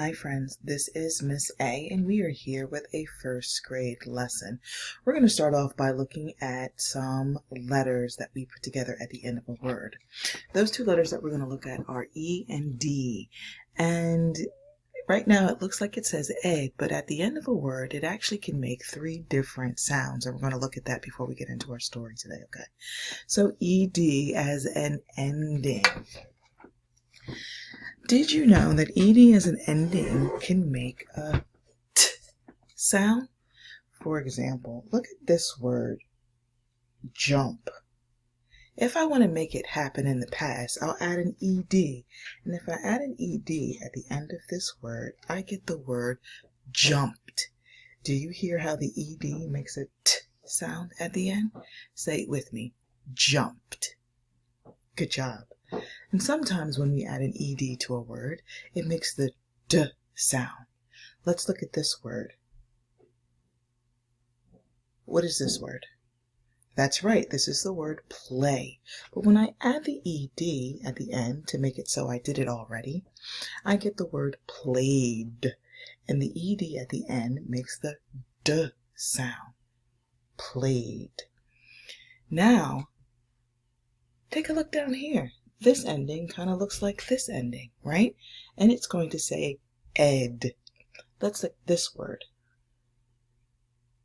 Hi friends, this is Miss A and we are here with a first grade lesson. We're going to start off by looking at some letters that we put together at the end of a word. Those two letters that we're going to look at are E and D. And right now it looks like it says egg, but at the end of a word it actually can make three different sounds. And we're going to look at that before we get into our story today, okay? So ED as an ending. Did you know that ED as an ending can make a T sound? For example, look at this word, jump. If I want to make it happen in the past, I'll add an ED. And if I add an ED at the end of this word, I get the word jumped. Do you hear how the ED makes a T sound at the end? Say it with me, jumped. Good job. And sometimes when we add an ED to a word, it makes the D sound. Let's look at this word. What is this word? That's right, this is the word play. But when I add the ED at the end to make it so I did it already, I get the word played. And the ED at the end makes the D sound. Played. Now, take a look down here. This ending kind of looks like this ending, right? And it's going to say ed. Let's look at this word.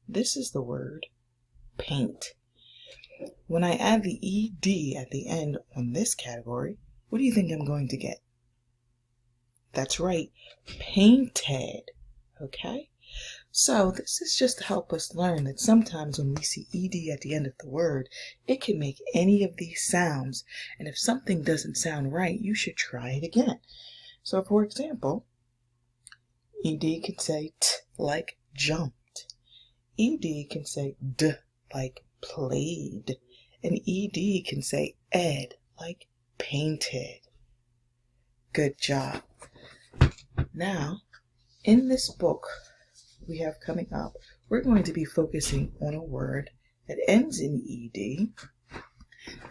This is the word paint. When I add the ED at the end on this category, what do you think I'm going to get? That's right, painted. Okay? So this is just to help us learn that sometimes when we see ED at the end of the word, it can make any of these sounds. And if something doesn't sound right, you should try it again. So for example, ED can say T like jumped. ED can say D like played. And ED can say ed like painted. Good job. Now, in this book we have coming up, we're going to be focusing on a word that ends in ED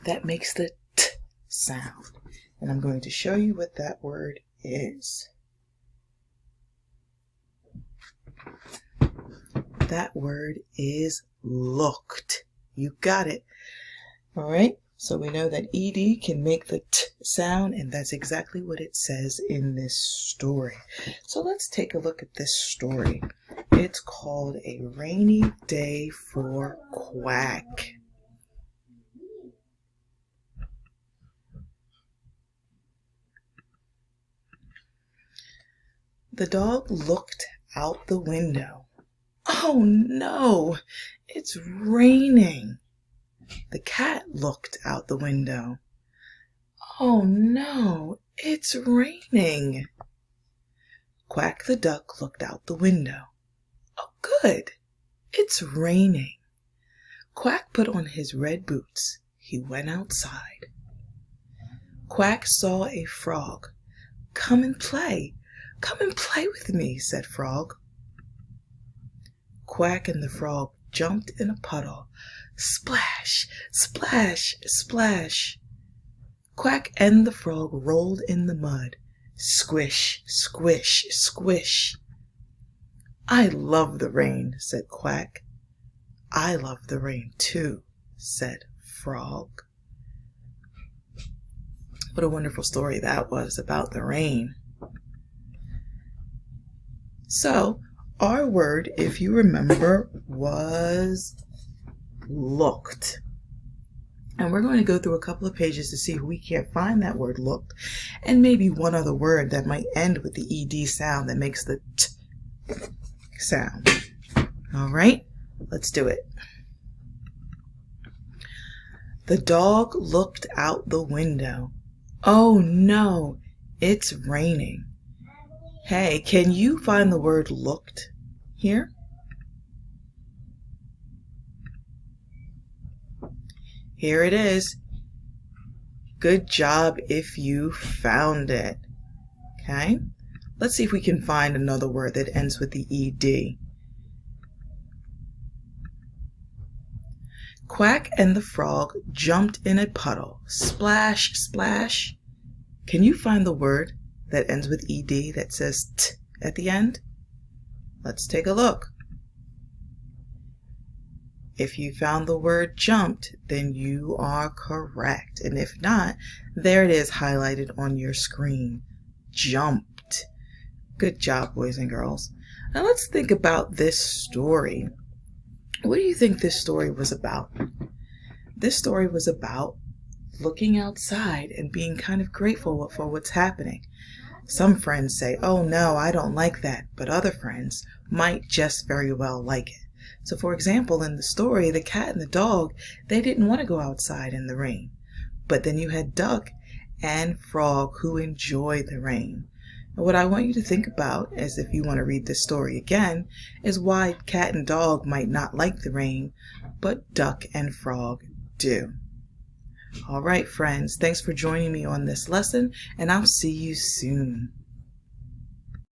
that makes the T sound. And I'm going to show you what that word is. That word is looked. You got it. All right. So we know that ED can make the T sound, and that's exactly what it says in this story. So let's take a look at this story. It's called A Rainy Day for Quack. The dog looked out the window. Oh no, it's raining. The cat looked out the window. Oh no, it's raining. Quack the duck looked out the window. Oh good, it's raining. Quack put on his red boots. He went outside. Quack saw a frog. Come and play. Come and play with me, said Frog. Quack and the frog jumped in a puddle. Splash, splash, splash. Quack and the frog rolled in the mud. Squish, squish, squish. I love the rain, said Quack. I love the rain too, said Frog. What a wonderful story that was about the rain. So, our word, if you remember, was looked. And we're going to go through a couple of pages to see if we can't find that word looked, and maybe one other word that might end with the ED sound that makes the T sound. All right, let's do it. The dog looked out the window. Oh no, it's raining. Hey, can you find the word looked here? Here it is. Good job if you found it. Okay, let's see if we can find another word that ends with the ED. Quack and the frog jumped in a puddle. Splash, splash. Can you find the word that ends with ED that says T at the end? Let's take a look. If you found the word jumped, then you are correct. And if not, there it is highlighted on your screen. Jumped. Good job, boys and girls. Now let's think about this story. What do you think this story was about? This story was about looking outside and being kind of grateful for what's happening. Some friends say, oh no, I don't like that, but other friends might just very well like it. So for example, in the story, the cat and the dog, they didn't want to go outside in the rain. But then you had Duck and Frog who enjoyed the rain. And what I want you to think about, as if you want to read this story again, is why cat and dog might not like the rain, but Duck and Frog do. All right, friends, thanks for joining me on this lesson, and I'll see you soon.